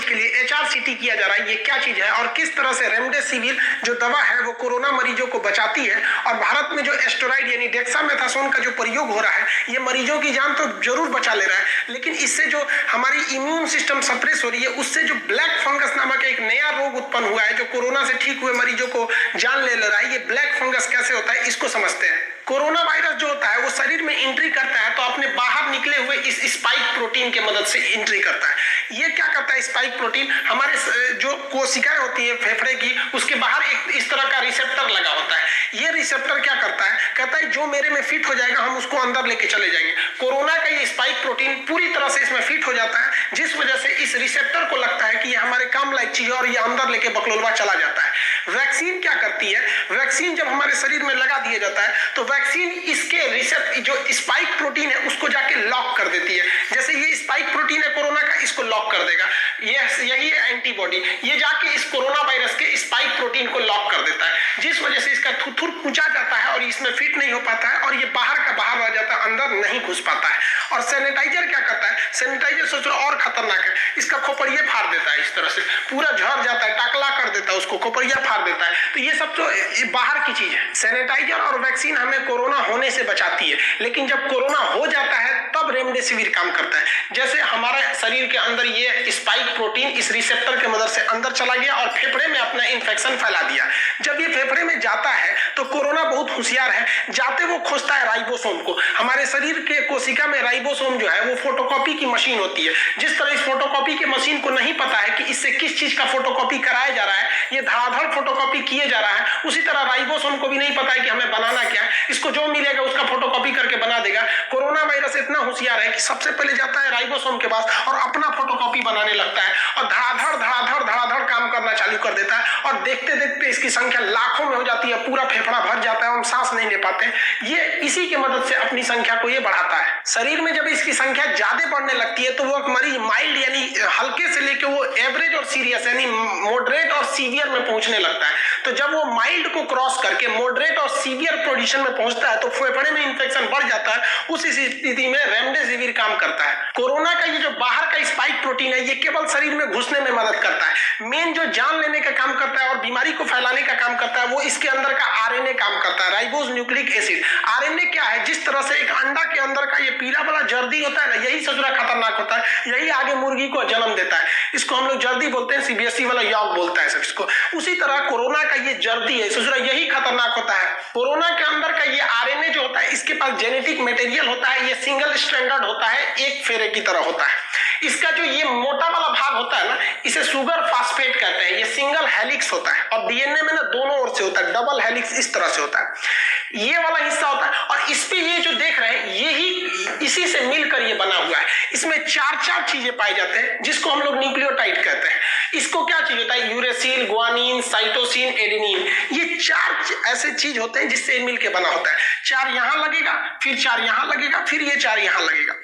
के लिए HRCT किया जा रहा है, ये क्या चीज है और किस तरह से रेमडेसिविर जो दवा है वो कोरोना मरीजों को बचाती है। और भारत में जो एस्टेरॉइड यानी डेक्सामेथासोन का जो प्रयोग हो रहा है ये मरीजों की जान तो जरूर बचा ले रहा है, लेकिन इससे जो हमारी इम्यून सिस्टम सप्रेस हो रही है उससे जो ब्लैक फंगस नामक एक नया रोग उत्पन्न हुआ है जो कोरोना से ठीक हुए मरीजों को जान ले रहा है। ये ब्लैक फंगस कैसे होता है इसको समझते हैं। कोरोना वायरस जो होता है वो शरीर में एंट्री करता है तो अपने बाहर निकले हुए इस स्पाइक प्रोटीन के मदद से एंट्री करता है। ये क्या करता है स्पाइक प्रोटीन, हमारे जो कोशिकाएं होती है फेफड़े की उसके बाहर एक इस तरह का रिसेप्टर लगा होता है। ये रिसेप्टर क्या करता है, कहता है जो मेरे में फिट हो जाएगा हम उसको अंदर लेके चले जाएंगे। कोरोना का ये स्पाइक प्रोटीन पूरी तरह से इसमें फिट हो जाता है जिस वजह से इस रिसेप्टर को लगता है कि ये हमारे काम लायक चीज है और ये अंदर लेके बकलोलवा चला जाता है। वैक्सीन क्या करती है, वैक्सीन जब हमारे शरीर में लगा दिया जाता है तो वैक्सीन इसके रिसेप्टर जो स्पाइक प्रोटीन है उसको जाके लॉक कर देती है। जैसे ये स्पाइक प्रोटीन है कोरोना का, इसको लॉक कर देगा, यही है एंटीबॉडी, ये जाके इस कोरोना वायरस के स्पाइक प्रोटीन को लॉक कर देता है जिस वजह से इसका थुथुर कुचा जाता है और इसमें फिट नहीं हो पाता है और ये बाहर का बाहर रह जाता है, अंदर नहीं घुस पाता है। और सैनिटाइजर क्या करता है, सैनिटाइजर सोच रहा और खतरनाक है, इसका खोपड़िया फाड़ देता है, इस तरह से पूरा झड़ जाता है, टाकला कर देता है, उसको खोपड़िया फाड़ देता है। तो ये सब तो बाहर की चीज है। सैनिटाइजर और वैक्सीन हमें कोरोना होने से बचाती है, लेकिन जब कोरोना हो जाता है तब रेमडेसिविर काम करता है। जैसे हमारे शरीर के अंदर ये स्पाइक प्रोटीन इस रिसेप्टर की मदद से अंदर चला गया और फेफड़े में अपना इंफेक्शन फैला दिया। जब ये फेफड़े में जाता है तो कोरोना बहुत होशियार है, जाते वो खोजता है राइबोसोम को। हमारे शरीर के कोशिका में राइबोसोम जो है वो फोटोकॉपी की मशीन होती है। जिस तरह इस फोटोकॉपी की मशीन को नहीं पता है कि इससे किस चीज का फोटोकॉपी कराया जा रहा है, ये धड़ाधड़ फोटोकॉपी किए जा रहा है, उसी तरह राइबोसोम को भी नहीं पता है कि हमें बनाना क्या है, इसको जो मिलेगा उसका फोटोकॉपी करके बना देगा। कोरोना वायरस इतना होशियार है कि सबसे पहले जाता है राइबोसोम के पास और अपना फोटोकॉपी बनाने लगता है और धड़ाधड़ धड़ाधड़ धड़ाधड़ काम करना चालू कर देता है और देखते देखते इसकी संख्या लाखों में हो जाती है, पूरा फेफड़ा भर जाता है, हम सांस नहीं ले पाते। ये इसी की मदद से अपनी संख्या को ये बढ़ाता है। शरीर में जब इसकी संख्या ज्यादा बढ़ने लगती है तो वो मरीज माइल्ड यानी हल्के से लेके वो एवरेज और सीरियस यानी मॉडरेट और सीवियर में पहुंचने लगता है। तो जब वो माइल्ड को क्रॉस करके मॉडरेट और सीवियर पोजीशन में पहुंचता है तो फेफड़े में इंफेक्शन बढ़ जाता है। उस स्थिति में रेमडेसिविर काम करता है। कोरोना का ये जो बाहर का स्पाइक प्रोटीन है ये केवल शरीर में घुसने में मदद करता है, मेन जो जान लेने का काम करता है और बीमारी को फैलाने का काम करता है वो इसके अंदर का आरएनए काम करता है, राइबोज न्यूक्लिक एसिड। आरएनए क्या है, जिस तरह से एक अंडा के अंदर का ये पीला वाला जर्दी होता है ना, यही सबसे खतरनाक होता है, यही आगे मुर्गी को जन्म देता है। इसको हम लोग जर्दी बोलते हैं, सीबीएसई वाला यॉग बोलता है सब इसको। उसी तरह कोरोना का ये जर्दी है, सोच रहा यही खतरनाक होता है। कोरोना के अंदर का ये आरएनए जो होता है इसके पास जेनेटिक मटेरियल होता है, ये सिंगल स्ट्रैंडेड होता है, एक फेरे की तरह होता है। इसका जो ये मोटा वाला भाग होता है ना इसे सुगर फास्फेट कहते हैं, ये सिंगल हेलिक्स होता है और डीएनए में ना दोनों ओर से होता है, डबल हेलिक्स इस तरह से होता है। ये वाला हिस्सा होता है और इस पे ये जो देख रहे हैं यही इसी से मिलकर ये बना हुआ है। इसमें चार चार चीजें पाए जाते हैं जिसको हम लोग न्यूक्लियोटाइड कहते हैं। इसको क्या चीज होता है, यूरेसिल, ग्वानिन, साइटोसिन, एडेनिन, ये चार ऐसे चीज होते हैं जिससे मिलकर बना होता है। चार यहां लगेगा, फिर चार यहां लगेगा, फिर ये चार यहां लगेगा।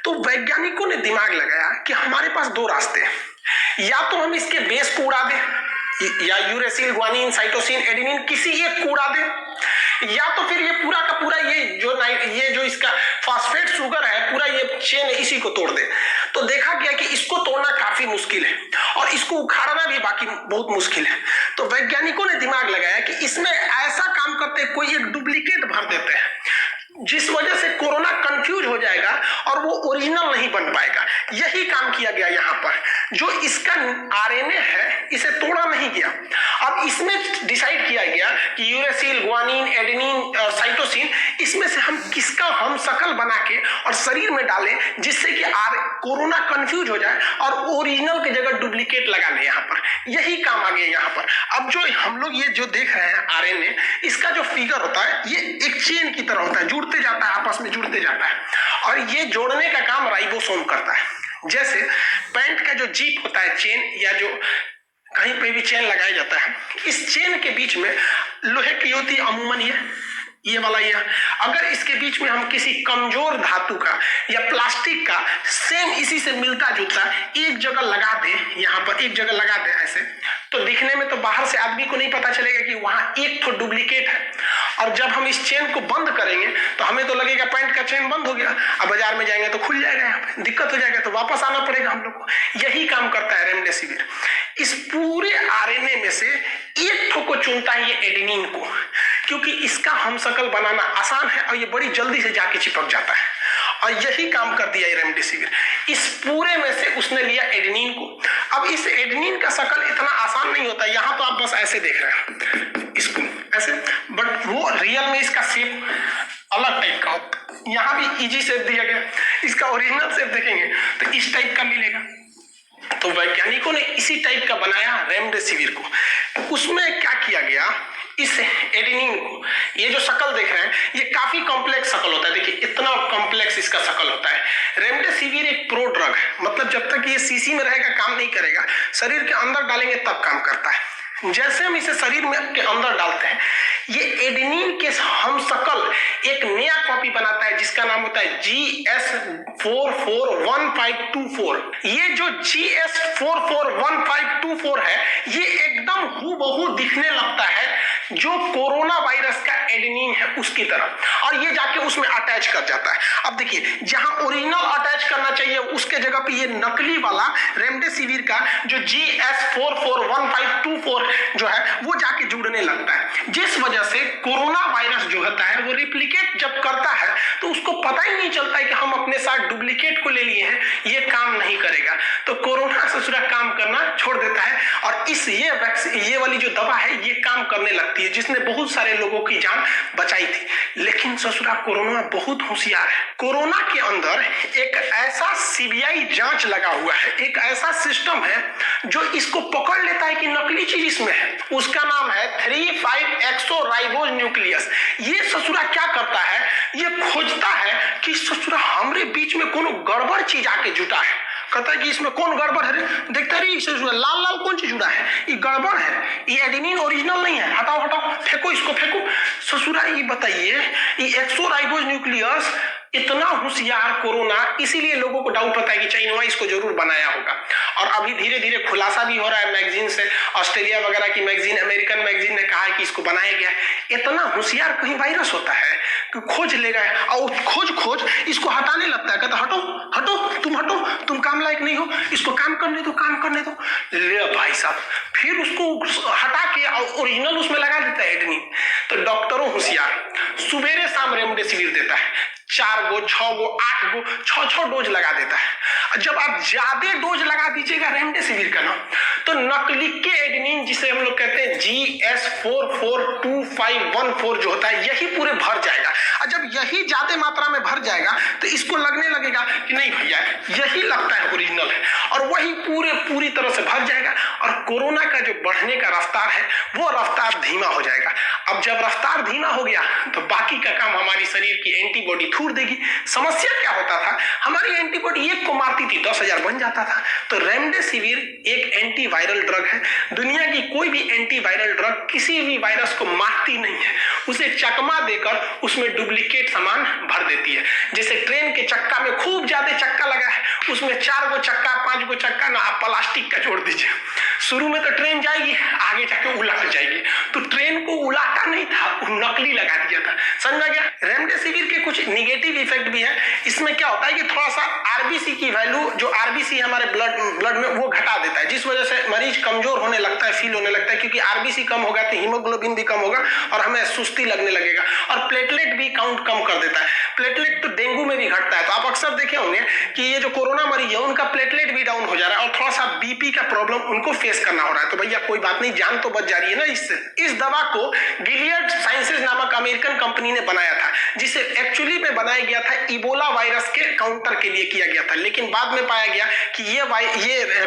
तो वैज्ञानिकों ने दिमाग लगाया कि हमारे पास दो रास्ते हैं, या तो हम इसके बेस को उड़ा दें या यूरेसिल, ग्वानिन, साइटोसिन, एडेनिन किसी एक को उड़ा दें, या तो फिर ये पूरा का पूरा ये जो इसका फास्फेट शुगर है पूरा ये चेन इसी को तोड़ दे। तो देखा गया कि इसको तोड़ना काफी मुश्किल है और इसको उखाड़ना भी बाकी बहुत मुश्किल है। तो वैज्ञानिकों ने दिमाग लगाया कि इसमें ऐसा काम करते कोई एक डुप्लीकेट भर देते हैं जिस वजह से कोरोना कंफ्यूज हो जाएगा और वो ओरिजिनल नहीं बन पाएगा। यही काम किया गया यहाँ पर। जो इसका आरएनए है इसे तोड़ा नहीं गया, अब इसमें डिसाइड किया गया कि यूरेसिल, ग्वानिन, एडेनिन और साइटोसिन इसमें से हम किसका हम शकल बना के और शरीर में डालें जिससे कि कोरोना कंफ्यूज हो जाए और ओरिजिनल की जगह डुप्लीकेट लगा ले। यहाँ पर यही काम आ गया यहाँ पर। अब जो हम लोग ये जो देख रहे हैं आरएनए, इसका जो फिगर होता है ये एक चेन की तरह होता है, जुड़ते जाता है, आपस में जुड़ते जाता है और ये जोड़ने का काम राइबोसोम करता है। जैसे पैंट का जो जीप होता है चेन, या जो कहीं पे भी चेन लगाया जाता है, इस चेन के बीच में लोहे की होती है अमूमन ये वाला ये, अगर इसके बीच में हम किसी कमजोर धातु का या प्लास्टिक का सेम इसी से मिलता जुलता एक जगह लगा दे, यहाँ पर एक जगह लगा दे ऐसे, तो दिखने में तो बाहर से आदमी को नहीं पता चलेगा कि वहां एक तो डुप्लीकेट है। और जब हम इस चेन को बंद करेंगे तो हमें तो लगेगा पैंट का चेन बंद हो गया, अब बाजार में जाएंगे तो खुल जाएगा, यहाँ पे दिक्कत हो जाएगा, तो वापस आना पड़ेगा हम लोग को। यही काम करता है रेमडेसिविर। इस पूरे आरएनए में से एक ठो को चुनता है ये एडेनिन को, क्योंकि इसका हमशक्ल बनाना आसान है और ये बड़ी जल्दी से जाके चिपक जाता है। और यही काम कर दिया रेमडेसिविर। इस पूरे में से उसने लिया एडेनिन को। अब इस एडेनिन का शकल इतना आसान नहीं होता, यहाँ तो आप बस ऐसे देख रहे हैं इसको ऐसे, बट वो रियल में इसका शेप अलग टाइप का होता है। यहाँ भी इजी शेप दिया गया, इसका ओरिजिनल शेप देखेंगे तो इस टाइप का मिलेगा। तो वैज्ञानिकों ने इसी टाइप का बनाया रेमडेसिविर को। उसमें क्या किया गया, इस एडेनिन को, ये जो शक्ल देख रहे हैं ये काफी कॉम्प्लेक्स शक्ल होता है, देखिए इतना कॉम्प्लेक्स इसका शक्ल होता है। रेमडेसिविर एक प्रो ड्रग है, मतलब जब तक ये शीशी में रहेगा काम नहीं करेगा, शरीर के अंदर डालेंगे तब काम करता है। जैसे हम इसे शरीर में के अंदर डालते हैं, ये एडेनिन के हमशक्ल एक नया कॉपी बनाता है जिसका नाम होता है GS441524। ये जो GS441524 है ये एकदम हूबहू दिखने लगता है जो कोरोना वायरस का एडेनिन है उसकी तरह, और ये जाके उसमें अटैच कर जाता है। अब देखिए जहां ओरिजिनल अटैच करना चाहिए उसके जगह पे ये नकली वाला रेमडेसिविर का जो GS441524 जो है वो जाके जुड़ने लगता है, जिस वजह से कोरोना वायरस जो होता है वो रिप्लिकेट जब करता है तो उसको पता ही नहीं चलता है कि हम अपने साथ डुप्लीकेट को ले लिए हैं, ये काम नहीं करेगा। तो कोरोना ससुरा काम करना छोड़ देता है और ये वाली जो दवा है ये काम करने लगती है, जिसने बहुत सारे लोगों की जान बचाई थी। लेकिन ससुरा कोरोना बहुत होशियार है। कोरोना के अंदर एक ऐसा सीबीआई जांच लगा हुआ है, एक ऐसा सिस्टम है जो इसको पकड़ लेता है कि नकली चीज इसमें है। उसका नाम है 3,5-एक्सोराइबोज न्यूक्लियस। ये ससुरा क्या करता है, ये खोजता है कि ससुरा हमरे बीच में कोनो गड़बड़ चीज आके जुटा है। कहता है कि इसमें कौन गड़बड़ है, देखता रही लाल लाल कौन चीज जुड़ा है, ये गड़बड़ है, ये एडेनिन ओरिजिनल नहीं है, हटाओ हटाओ, फेंको इसको फेंको। ससुरा ये बताइए, ये एक्सोराइबोज न्यूक्लियस इतना होशियार कोरोना, इसीलिए लोगों को डाउट होता है कि चाइना इसको जरूर बनाया होगा। और अभी धीरे धीरे खुलासा भी हो रहा है मैगजीन से, ऑस्ट्रेलिया वगैरह की मैगजीन, अमेरिकन मैगजीन ने कहा है कि इसको बनाया गया है। इतना होशियार कहीं वायरस होता है कि खोज लेगा और खोज इसको हटाने लगता है, कहता हटो हटो तुम हटो, तुम काम लायक नहीं हो, इसको काम करने दो, काम करने दो। ले भाई साहब, फिर उसको हटा के ओरिजिनल उसमें लगा देता है एडेनिन। तो डॉक्टरों होशियार, सुबेरे शाम रेमडेसिविर देता है, 4 गो 6 गो 8 गो 6 डोज लगा देता है। जब आप ज्यादा डोज लगा दीजिएगा रेमडेसिविर का ना, तो नकली के एडेनिन जिसे हम लोग कहते हैं GS442514 जो होता है यही पूरे भर जाएगा। और जब यही ज्यादा मात्रा में भर जाएगा तो इसको लगने लगेगा कि नहीं भैया यही लगता है ओरिजिनल है, और वही पूरी तरह से भर जाएगा और कोरोना का जो बढ़ने का रफ्तार है वो रफ्तार धीमा हो जाएगा। अब जब रफ्तार धीमा हो गया तो बाकी का काम हमारी शरीर की एंटीबॉडी थूर देगी। समस्या क्या होता था, हमारी एंटीबॉडी एक को मारती थी 10,000 बन जाता था। तो रेमडेसिविर एक एंटीवायरल ड्रग है। दुनिया की कोई भी एंटीवायरल ड्रग किसी भी वायरस को मारती नहीं है, उसे चकमा देकर उसमें डुप्लीकेट सामान भर देती है। जैसे ट्रेन के चक्का में खूब ज्यादा चक्का लगा है, उसमें 4 गो चक्का 5 गो चक्का ना आप प्लास्टिक का जोड़ दीजिए, शुरू में तो ट्रेन जाएगी, आगे जाके उलट जाएगी। तो ट्रेन को उलाटा नहीं था, नकली लगा दिया था, समझा गया। रेमडेसिविर के कुछ निगेटिव इफेक्ट भी है। इसमें क्या होता है कि थोड़ा सा आरबीसी की वैल्यू, जो आरबीसी हमारे ब्लड में, वो घटा देता है, जिस वजह से मरीज कमजोर होने लगता है, फील होने लगता है, क्योंकि आरबीसी कम होगा तो हीमोग्लोबिन भी कम होगा और हमें सुस्ती लगने लगेगा। और प्लेटलेट भी काउंट कम कर देता है। प्लेटलेट तो डेंगू में भी घटता है। तो आप अक्सर देखे होंगे कि ये जो कोरोना मरीज है उनका प्लेटलेट भी डाउन हो जा रहा है और थोड़ा सा बीपी का प्रॉब्लम उनको फेस करना हो रहा है। तो भैया कोई बात नहीं, जान तो बच जा रही है ना इससे। इस दवा को गिलियड साइंसेज नामक अमेरिकन कंपनी ने बनाया था, जिसे एक्चुअली में बनाया गया था इबोला वायरस के काउंटर के लिए किया गया था, लेकिन बाद में पाया गया कि ये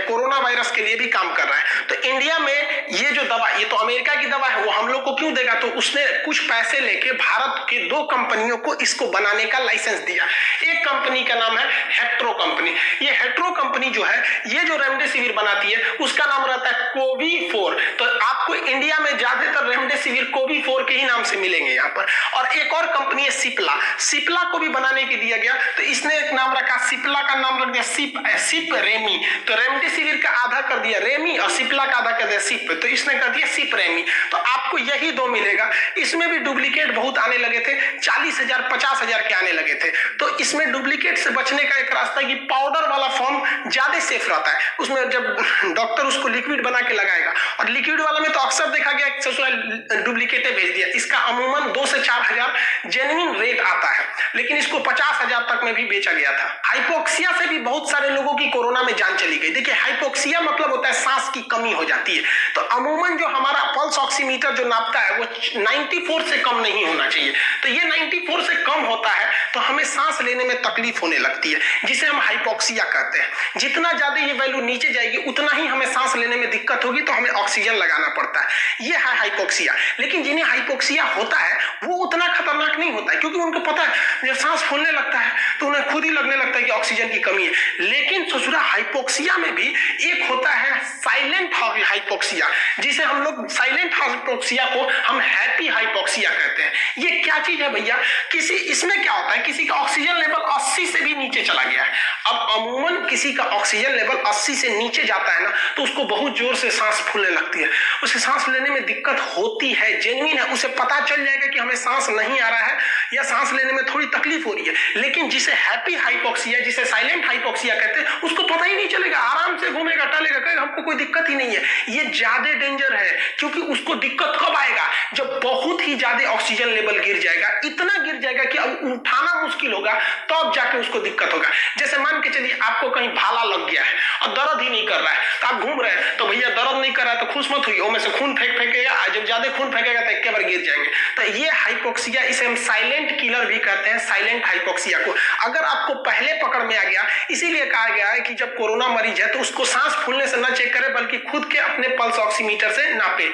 कोरोना वायरस के लिए भी काम कर रहा है। तो इंडिया में ये जो दवा, ये तो अमेरिका की दवा है, वो हम लोग को क्यों देगा? तो उसने कुछ पैसे लेके भारत के 2 कंपनियों को इसको बनाने का लाइसेंस दिया। एक कंपनी का नाम है हेट्रो कंपनी। ये हेट्रो कंपनी जो है, ये जो रेमडेसिविर बनाती है उसका नाम रहता होता है कोवी-4। तो आपको इंडिया में ज्यादातर रेमडेसिविर कोवी-4 के ही नाम से मिलेंगे यहाँ पर। और एक और कंपनी है सिप्ला, सिप्ला को भी बनाने के दिया गया, तो इसने एक नाम रखा, सिप्ला का नाम रख दिया सिप रेमी। तो रेमडेसिविर का आधा कर दिया रेमी और सिप्ला का आधा कर दिया सिप, तो इसने कर दिया सिप रेमी। तो आपको यही दो मिलेगा। इसमें भी डुप्लीकेट बहुत आने लगे थे, 40,000 50,000 के आने लगे थे। तो इसमें डुप्लीकेट से बचने का एक रास्ता है कि पाउडर वाला फॉर्म ज्यादा सेफ रहता है। उसमें जब डॉक्टर उसको लिक्विड बना के लगाएगा, और लिक्विड वाला में तो अक्सर देखा गया डुप्लीकेट भेज दिया। इसका अमूमन 2 से 4,000 जेन्युइन रेट आता है, लेकिन इसको 50,000 तक में भी बेचा गया था। हाइपोक्सिया से भी बहुत सारे लोगों की कोरोना में जान चली गई। देखिए हाइपोक्सिया मतलब होता है सांस की कमी हो जाती है। तो अमूमन जो हमारा पल्स ऑक्सीमीटर जो नापता है वो 94 से कम नहीं होना चाहिए। तो ये 94 से कम होता है तो हमें सांस लेने में तकलीफ होने लगती है, जिसे हम हाइपोक्सिया कहते हैं। जितना ज्यादा ये वैल्यू नीचे जाएगी उतना ही हमें सांस लेने में दिक्कत होगी, तो हमें ऑक्सीजन लगाना पड़ता है। ये है हाइपोक्सिया। लेकिन जिन्हें हाइपोक्सिया होता है वो उतना खतरनाक नहीं होता है, क्योंकि उनको पता है जब सांस फूलने लगता है तो उन्हें खुद ही लगने लगता है कि ऑक्सीजन की कमी है। लेकिन ससुरा हाइपोक्सिया में भी एक होता है साइलेंट हाइपोक्सिया, जिसे हम लोग साइलेंट हाइपोक्सिया को हम हैप्पी हाइपोक्सिया कहते हैं। ये क्या चीज है भैया, इसमें क्या होता है, किसी का ऑक्सीजन लेवल 80 से भी नीचे चला गया है। अब अमूमन किसी का ऑक्सीजन लेवल 80 से नीचे जाता है ना, तो उसको बहुत जोर से सांस फूलने लगती है, उसे सांस लेने में दिक्कत होती है, जेन्युइन है। उसे पता चल जाएगा कि हमें सांस नहीं आ रहा है या सांस लेने में थोड़ी तकलीफ हो रही है। लेकिन जिसे हैप्पी हाइपोक्सिया, जिसे साइलेंट हाइपोक्सिया कहते हैं, उसको पता ही नहीं चलेगा, आराम से घूमेगा टहलेगा, कहेगा हमको कोई दिक्कत ही नहीं है। ये ज्यादा डेंजर है, क्योंकि उसको दिक्कत कब आएगा, जब बहुत ही ज्यादा ऑक्सीजन लेवल गिर जाएगा, इतना गिर जाएगा कि अब उठाना मुश्किल होगा, तब जाके उसको दिक्कत होगा। जैसे मान के चलिए आपको कहीं भाला लग गया है और दर्द ही नहीं कर रहा है, तो आप घूम रहे हैं, तो भैया दर्द नहीं कर रहा है तो खुश मत हुई, में से खून फेंकेगा, जब ज्यादा खून फेंकेगा तो एक बार गिर जाएंगे। तो ये हाइपोक्सिया, इसे हम साइलेंट किलर भी कहते हैं, साइलेंट हाइपोक्सिया को। अगर आपको पहले पकड़ में आ गया, इसीलिए कहा गया है कि जब कोरोना मरीज है तो उसको सांस फूलने से न चेक करे, बल्कि खुद के अपने पल्स ऑक्सीमीटर से नापे।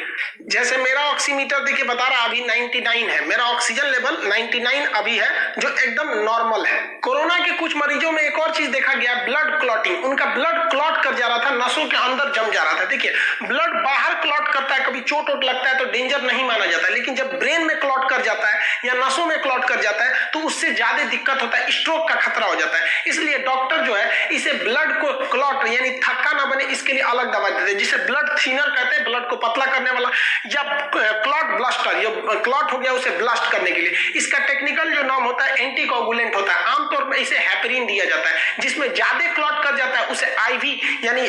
जैसे मेरा ऑक्सीमीटर देखिए बता रहा अभी 99 है, मेरा ऑक्सीजन लेवल 99 अभी है, जो एकदम नॉर्मल है। कोरोना के कुछ मरीजों में एक और चीज देखा गया, ब्लड क्लॉटिंग। उनका ब्लड क्लॉट कर जा रहा था, नसों के अंदर जम जा रहा था। देखिए ब्लड बाहर क्लॉट करता है, कभी चोट वोट लगता है तो डेंजर नहीं माना जाता है, लेकिन जब ब्रेन में क्लॉट कर जाता है या नसों में क्लॉट कर जाता है तो उससे ज्यादा दिक्कत होता है, स्ट्रोक का खतरा हो जाता है। इसलिए डॉक्टर जो है इसे ब्लड को क्लॉट यानी थक्का ना बने इसके लिए अलग दवा देते हैं, जिसे ब्लड थिनर कहते हैं, ब्लड को पतला करने वाला, या क्लॉट ब्लास्टर, ये क्लॉट हो गया उसे ब्लास्ट करने के लिए। इसका टेक्निकल जो नाम होता है एंटीकोगुलेंट होता है। आमतौर पर इसे हेपरिन दिया जाता है। जिसमें ज्यादा क्लॉट कर जाता है उसे आईवी यानी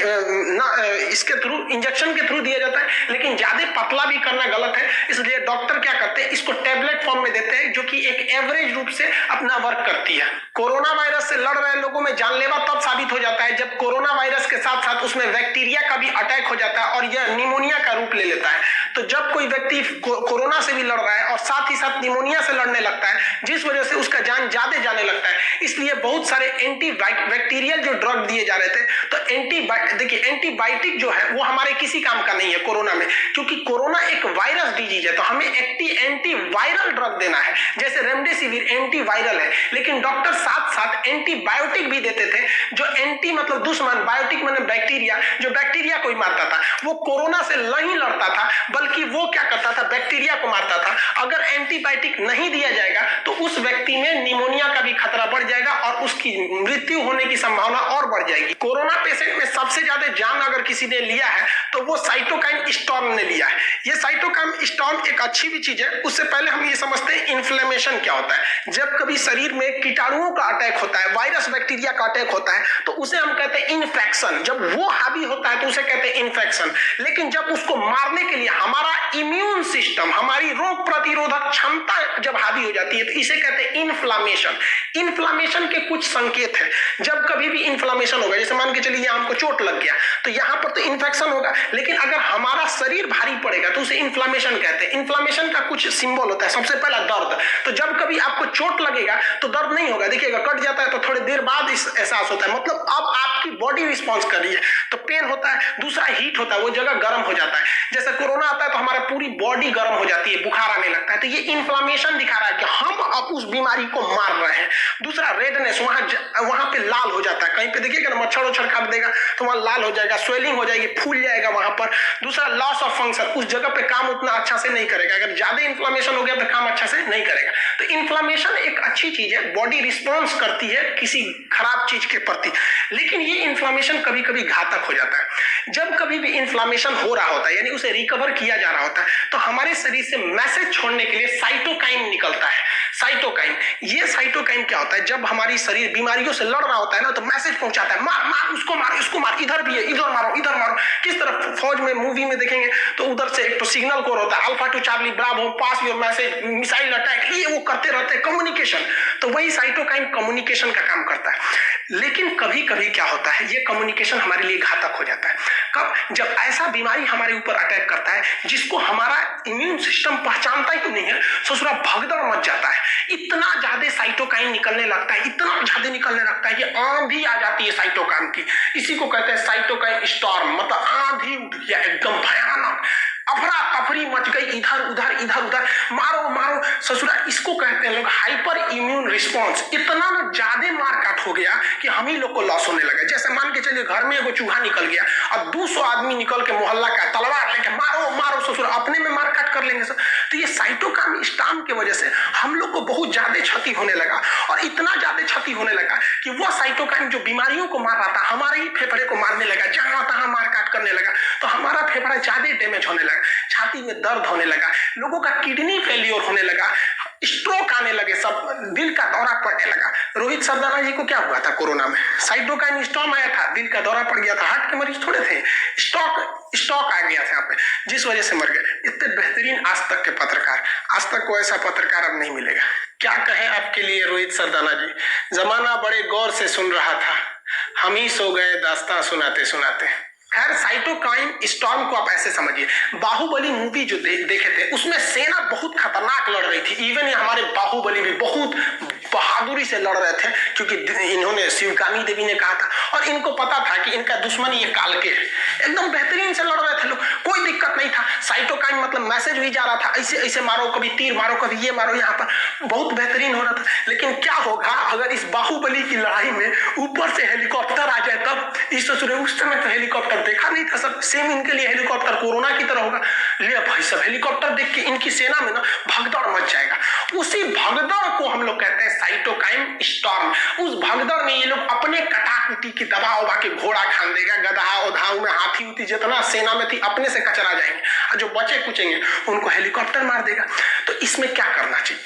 इसके थ्रू, इंजेक्शन के थ्रू दिया जाता है। लेकिन ज्यादा पतला भी करना गलत है, इसलिए डॉक्टर क्या करते हैं, इसको टेबलेट फॉर्म में देते हैं, जो कि एक एवरेज रूप से अपना वर्क करती है। कोरोना वायरस से लड़ रहे लोगों में जानलेवा तब साबित हो जाता है जब कोरोना वायरस के साथ साथ उसमें बैक्टीरिया का भी अटैक हो जाता है और यह निमोनिया का रूप ले लेता है। तो जब कोई व्यक्ति कोरोना से भी लड़ रहा है और साथ ही साथ निमोनिया से लड़ने लगता है, जिस वजह से उसका जान ज्यादा जाने लगता है, इसलिए बहुत सारे एंटी बैक्टीरियल जो ड्रग दिए जा रहे थे। तो देखिए एंटीबायोटिक जो है वो हमारे किसी काम का नहीं है कोरोना में, क्योंकि कोरोना एक वायरस डिजीज है, तो हमें एंटी वायरल ड्रग देना है। जैसे रेमडेसिविर एंटी वायरल है, लेकिन डॉक्टर साथ साथ एंटीबायोटिक भी देते थे, जो एंटी मतलब दुश्मन, बायोटिक मतलब बैक्टीरिया, जो बैक्टीरिया को ही मारता था। वो कोरोना से नहीं लड़ता था, बल्कि वो क्या करता था, बैक्टीरिया को मारता था। अगर एंटीबायोटिक नहीं दिया जाएगा तो उस व्यक्ति में निमोनिया का भी खतरा बढ़ जाएगा और उसकी मृत्यु होने की संभावना और बढ़ जाएगी। कोरोना पेशेंट में सबसे ज्यादा जान अगर किसी ने लिया है तो वो साइटोकाइन स्टॉर्म ने लिया है। ये साइटोकाइन स्टॉर्म एक अच्छी भी चीज है। उससे पहले हम ये समझते हैं इन्फ्लेमेशन क्या होता है। जब कभी शरीर में कीटाणुओं का अटैक होता है, वायरस बैक्टीरिया का अटैक होता है, तो उसे हम कहते हैं इन्फेक्शन। जब वो हावी होता है तो उसे कहते हैं इन्फेक्शन। लेकिन जब उसको मारने के लिए हमारा इम्यून सिस्टम, हमारी रोग प्रतिरोधक क्षमता जब हावी हो जाती है तो इसे कहते हैं इन्फ्लामेशन। इन्फ्लामेशन के कुछ संकेत हैं। जब कभी भी इन्फ्लामेशन होगा, जैसे मान के चलिए हमको चोट लग गया तो यहां पर तो इन्फेक्शन होगा, लेकिन अगर हमारा शरीर भारी पड़ेगा तो उसे इन्फ्लामेशन कहते हैं। इन्फ्लामेशन का कुछ सिंबल होता है। सबसे पहला दर्द। तो जब कभी आपको चोट लगेगा तो दर्द नहीं होगा, देखिएगा कट जाता है तो थोड़ी देर बाद इस एहसास होता है, मतलब अब आपकी बॉडी रिस्पॉन्स कर रही है, तो पेन होता है। दूसरा हीट होता है, वो जगह गर्म हो जाता है। जैसे कोरोना आता है तो हमारा पूरी बॉडी गर्म हो जाती है, बुखार आने लगता है। तो ये इन्फ्लामेशन दिखा रहा है कि हम अब उस बीमारी को मार रहे हैं। दूसरा रेडनेस, वहां पे लाल हो जाता है। कहीं पे देखिएगा ना मच्छर उच्छर काट देगा तो वहां लाल हो जाएगा, स्वेलिंग हो जाएगी, फूल जाएगा वहां पर। दूसरा लॉस ऑफ फंक्शन, उस जगह पे काम उतना अच्छा से नहीं करेगा, अगर ज्यादा इन्फ्लेमेशन हो गया तो काम अच्छा से नहीं करेगा। तो इन्फ्लेमेशन एक अच्छी चीज है, बॉडी रिस्पॉन्स करती है किसी खराब चीज के प्रति, लेकिन ये इन्फ्लेमेशन कभी कभी घातक हो जाता है। जब कभी भी इन्फ्लेमेशन हो रहा होता है यानी उसे रिकवर किया जा रहा होता है, तो हमारे शरीर से मैसेज छोड़ने के लिए साइटोकाइन निकलता है। साइटोकाइन, ये साइटोकाइन क्या होता है, जब हमारी शरीर बीमारियों से लड़ रहा होता है ना, तो मैसेज पहुंचाता है, मार मार उसको, मार इसको, मार इधर भी है, इधर मारो इधर मारो। किस तरह फौज में मूवी में देखेंगे तो उधर से एक तो सिग्नल कोड होता है, alpha two Charlie Bravo pass your message, missile attack, ये वो करते रहते हैं कम्युनिकेशन। तो वही साइटोकाइन कम्युनिकेशन का काम करता है। लेकिन कभी कभी क्या होता है, ये कम्युनिकेशन हमारे लिए घातक हो जाता है। कब? जब ऐसा बीमारी हमारे ऊपर अटैक करता है जिसको हमारा इम्यून सिस्टम पहचानता ही नहीं है, ससुरा भगदड़ मच जाता है, इतना ज्यादा साइटोकाइन निकलने लगता है, इतना ज्यादा निकलने लगता है कि आंधी आ जाती है साइटोकाइन की। इसी को कहते हैं साइटोकाइन स्टॉर्म, मतलब आंधी उठ गया एकदम भयानक, अफरा तफरी मच गई, इधर उधर इधर उधर, मारो मारो ससुरा। इसको कहते हैं लोग हाइपर इम्यून रिस्पॉन्स। इतना ना ज्यादा मारकाट हो गया कि हम ही लोग को लॉस होने लगा। जैसे मान के चलिए घर में एगो चूहा निकल गया और 200 आदमी निकल के मोहल्ला का तलवार लेके मारो मारो ससुरा, अपने में मारकाट कर लेंगे सब। तो ये साइटोकाइन स्टॉर्म की वजह से हम लोग को बहुत ज्यादा क्षति होने लगा, और इतना ज्यादा क्षति होने लगा कि वो साइटोकाइन जो बीमारियों को मार रहा था हमारे ही फेफड़े को मारने लगा, जहां तहां मारकाट करने लगा। तो हमारा फेफड़ा ज्यादा डैमेज होने लगा, छाती में दर्द होने लगा, लोगों का किडनी फेलियर होने लगा, स्ट्रोक आने लगे, सब दिल का दौरा पड़ने लगा। रोहित सरदाना जी को क्या हुआ था कोरोना में? साइटोकाइन स्टॉर्म आया था, दिल का दौरा पड़ गया था, हार्ट के मरीज थोड़े थे, स्टॉक आ गया था यहाँ पे, जिस वजह से मर गए। इतने बेहतरीन आज तक के पत्रकार, आज तक को ऐसा पत्रकार अब नहीं मिलेगा। क्या कहें आपके लिए रोहित सरदाना जी, जमाना बड़े गौर से सुन रहा था, हम ही सो गए दास्तां सुनाते सुनाते। खैर, साइटोकाइन स्टॉर्म को आप ऐसे समझिए, बाहुबली मूवी जो देखे थे उसमें सेना बहुत खतरनाक लड़ रही थी। इवन हमारे बाहुबली भी बहुत बहादुरी से लड़ रहे थे, क्योंकि इन्होंने शिवगामी देवी ने कहा था और इनको पता था कि इनका दुश्मन ये काल के है। एकदम बेहतरीन से लड़ रहे थे लोग, कोई दिक्कत नहीं था। साइटोकाइन मतलब मैसेज भी जा रहा था, ऐसे ऐसे मारो, कभी तीर मारो, कभी ये मारो, यहाँ पर बहुत बेहतरीन हो रहा था। लेकिन क्या होगा अगर इस बाहुबली की लड़ाई में ऊपर से हेलीकॉप्टर आ जाए तब? इस उस समय तो हेलीकॉप्टर देखा नहीं था सब, सेम इनके लिए हेलीकॉप्टर कोरोना की तरह होगा। ले भाई सब हेलीकॉप्टर देख के इनकी सेना में ना भगदड़ मच जाएगा। उसी भगदड़ को हम लोग कहते हैं साइटोकाइन स्टॉर्म। उस भगदड़ में ये लोग अपने कटाकुटी की दबा उबा के घोड़ा खान देगा, गधा उधाऊ में हाथी उती जितना सेना में थी अपने से कचरा जाएंगे, और जो बचे कुचेंगे उनको हेलीकॉप्टर मार देगा। तो इसमें क्या करना चाहिए?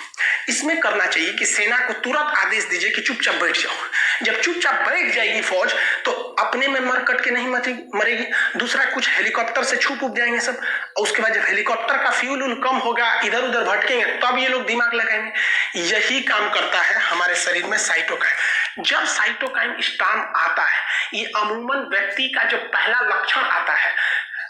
इसमें करना चाहिए कि सेना को तुरंत आदेश दीजिए कि चुपचाप बैठ जाओ। जब चुपचाप बैठ जाएगी फौज तो अपने में मर कट के नहीं मरेगी, दूसरा कुछ हेलीकॉप्टर से छुप उप जाएंगे सब, और उसके बाद जब हेलीकॉप्टर का फ्यूल कम होगा, इधर उधर भटकेंगे, तब ये लोग दिमाग लगाएंगे। यही काम करता है हमारे शरीर में साइटोकाइन। जब साइटोकाइन स्टॉर्म आता है, ये अमूमन व्यक्ति का जो पहला लक्षण आता है,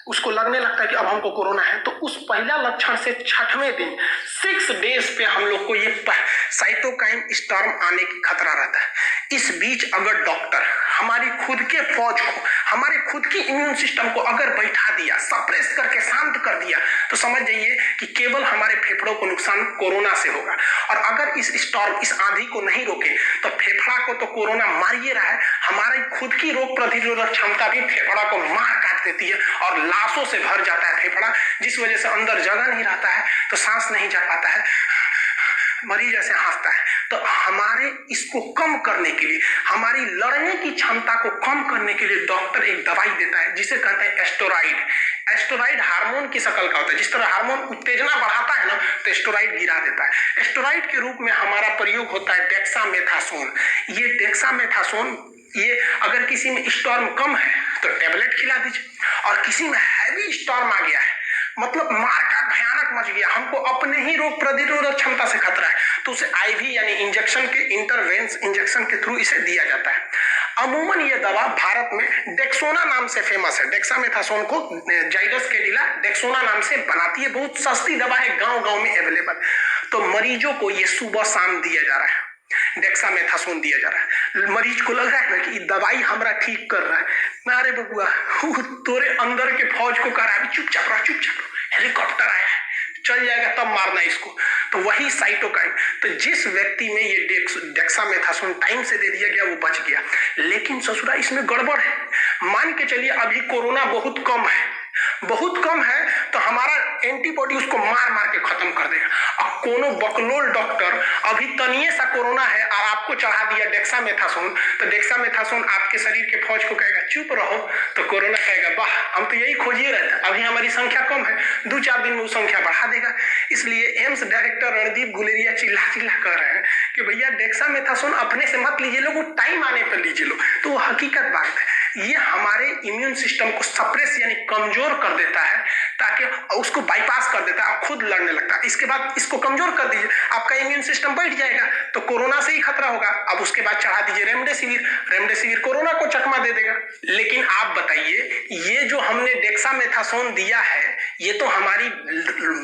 उसको लगने लगता है कि अब हमको कोरोना है, तो उस पहला लक्षण से 6वें दिन 6 डेज पे हम लोग को ये साइटोकाइन स्टॉर्म आने की खतरा रहता है। इस बीच अगर डॉक्टर हमारी खुद के फौज को, हमारे खुद की इम्यून सिस्टम को अगर बैठा दिया, सप्रेस करके शांत कर दिया, तो समझ जाइए कि केवल हमारे फेफड़ों को नुकसान कोरोना से होगा। और अगर इस स्टॉर्म, इस आंधी को नहीं रोके तो फेफड़ा को तो कोरोना मार ही रहा है, हमारी खुद की रोग प्रतिरोधक क्षमता भी फेफड़ा को मार काट देती है और लाशों से भर जाता है फेफड़ा, जिस वजह से अंदर जगह नहीं रहता है, तो सांस नहीं जा पाता है, मरीज ऐसे हंसता है। तो हमारे इसको कम करने के लिए, हमारी लड़ने की क्षमता को कम करने के लिए डॉक्टर एक दवाई देता है जिसे कहते हैं एस्टेरॉइड। एस्टेरॉइड हार्मोन की शक्ल का होता है, जिस तरह हार्मोन उत्तेजना बढ़ाता है ना, तो एस्टेरॉइड गिरा देता है। एस्टेरॉइड के रूप में हमारा प्रयोग होता है डेक्सामेथासोन। ये डेक्सामेथासोन, ये अगर किसी में स्टॉर्म कम है तो टेबलेट खिला दीजिए, और किसी में हैवी स्टॉर्म आ गया है, मतलब मारकाट भयानक मच गया, हमको अपने ही रोग प्रतिरोधक क्षमता से खतरा है, तो उसे आईवी यानी इंजेक्शन के, इंटरवेंस इंजेक्शन के थ्रू इसे दिया जाता है। अमूमन ये दवा भारत में डेक्सोना नाम से फेमस है। डेक्सामेथासोन को जाइडस कैडिला डेक्सोना नाम से बनाती है, बहुत सस्ती दवा है, गांव-गांव में अवेलेबल। तो मरीजों को ये सुबह शाम दिया जा रहा है, डेक्सामेथासोन दिया जा रहा है। मरीज को लग रहा है ना कि दवाई हमरा ठीक कर रहा है, ना रे बबुआ, तोरे अंदर के फौज को कह रहा है चुपचाप रहो, चुपचाप रहो, हेलीकॉप्टर आया है, चल जाएगा तब मारना इसको। तो वही साइटोकाइन, तो जिस व्यक्ति में ये डेक्सामेथासोन टाइम से दे दिया गया वो बच गया। लेकिन ससुरा इसमें गड़बड़ है। मान के चलिए अभी कोरोना बहुत कम है, बहुत कम है तो हमारा एंटीबॉडी उसको मार मार के खत्म कर देगा। अब कोनो बकलोल डॉक्टर अभी तनिए सा कोरोना है और आपको चढ़ा दिया डेक्सामेथासोन, तो डेक्सामेथासोन आपके शरीर के फौज को कहेगा चुप रहो, तो कोरोना कहेगा वाह हम तो यही खोजिए रहे थे, अभी हमारी संख्या कम है, 2-4 दिन में वो संख्या बढ़ा देगा। इसलिए एम्स डायरेक्टर रणदीप गुलेरिया चिल्ला चिल्ला कह रहे हैं कि भैया डेक्सामेथासोन अपने से मत लीजिए लोग, टाइम आने पर लीजिए लो। तो वो हकीकत बात है, ये हमारे इम्यून सिस्टम को सप्रेस यानी कमजोर कर देता है, ताकि उसको बाईपास कर देता है और खुद लड़ने लगता है। इसके बाद इसको कमजोर कर दीजिए, आपका इम्यून सिस्टम बैठ जाएगा तो कोरोना से ही खतरा होगा। अब उसके बाद चढ़ा दीजिए रेमडेसिविर, रेमडेसिविर कोरोना को चकमा दे देगा। लेकिन आप बताइए, ये जो हमने डेक्सामेथासोन दिया है ये तो हमारी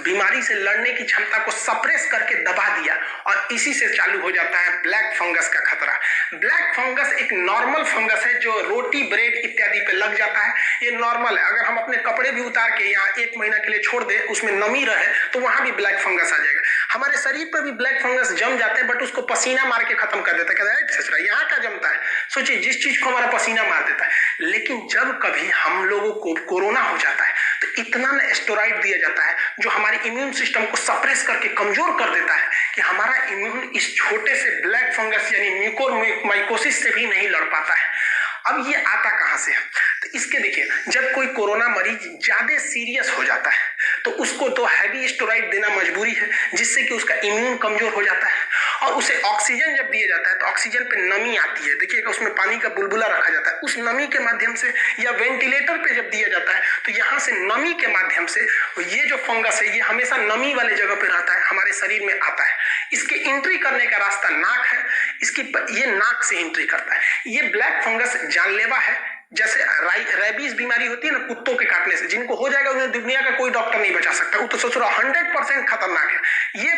बीमारी से लड़ने की क्षमता को सप्रेस करके दबा दिया, और इसी से चालू हो जाता है ब्लैक फंगस का खतरा। ब्लैक फंगस एक नॉर्मल फंगस है जो रोटी ब्रेड इत्यादि पे लग जाता है, ये नॉर्मल है। अगर हम अपने कपड़े भी उतार के यहाँ 1 महीना के लिए छोड़ दे, उसमें नमी रहे तो वहां भी ब्लैक फंगस आ जाएगा। हमारे शरीर पर भी ब्लैक फंगस जम जाते हैं, बट उसको पसीना मार के खत्म कर देता है। सचरा यहाँ क्या जमता है, सोचिए जिस चीज को हमारा पसीना मार देता है। लेकिन जब कभी हम लोगों को कोरोना हो जाता है तो इतना ना स्टेरॉइड दिया जाता है जो हमारे इम्यून सिस्टम को सप्रेस करके कमजोर कर देता है कि हमारा इम्यून इस छोटे से ब्लैक फंगस यानी म्यूकोरमाइकोसिस से भी नहीं लड़ पाता है। अब ये आता कहां से है, तो इसके देखिए, जब कोई कोरोना मरीज ज्यादा सीरियस हो जाता है तो उसको तो हैवी स्टेरॉइड देना मजबूरी है, जिससे कि उसका इम्यून कमजोर हो जाता है। और उसे ऑक्सीजन जब दिया जाता है तो ऑक्सीजन पे नमी आती है, देखिएगा उसमें पानी का बुलबुला रखा जाता है, उस नमी के माध्यम से, या वेंटिलेटर पे जब दिया जाता है तो यहाँ से नमी के माध्यम से ये जो फंगस है ये हमेशा नमी वाले जगह पे रहता है, हमारे शरीर में आता है। इसके एंट्री करने का रास्ता नाक है, ये नाक से एंट्री करता है। ये ब्लैक फंगस जानलेवा है, जैसे रेबीज बीमारी होती है ना कुत्तों के काटने से, जिनको हो जाएगा उन्हें दुनिया का कोई डॉक्टर नहीं बचा सकता, वो तो सोच रहा 100% खतरनाक है। ये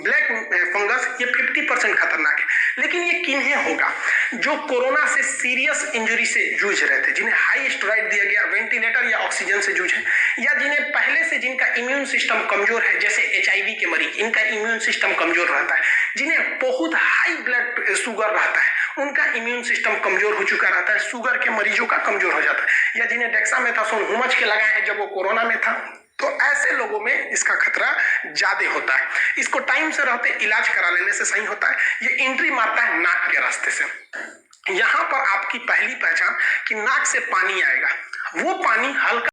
ब्लैक फंगस ये 50% खतरनाक है। लेकिन ये किन्हें होगा, जो कोरोना से सीरियस इंजरी से जूझ रहे थे, जिन्हें हाई स्टेरॉइड दिया गया, वेंटिलेटर या ऑक्सीजन से जूझे, या जिन्हें पहले से जिनका इम्यून सिस्टम कमजोर है, जैसे HIV के मरीज, इनका इम्यून सिस्टम कमजोर रहता है, जिन्हें बहुत हाई ब्लड शुगर रहता है, उनका इम्यून सिस्टम कमजोर हो चुका रहता है, शुगर के मरीजों का कमजोर हो जाता है, या जिन्हें डेक्सामेथासोन हुमच के लगाए हैं जब वो कोरोना में था, तो ऐसे लोगों में इसका खतरा ज्यादा होता है। इसको टाइम से रहते इलाज करा लेने से सही होता है। ये एंट्री मारता है नाक के रास्ते से। यहां पर आपकी पहली पहचान कि नाक से पानी आएगा, वो पानी हल्का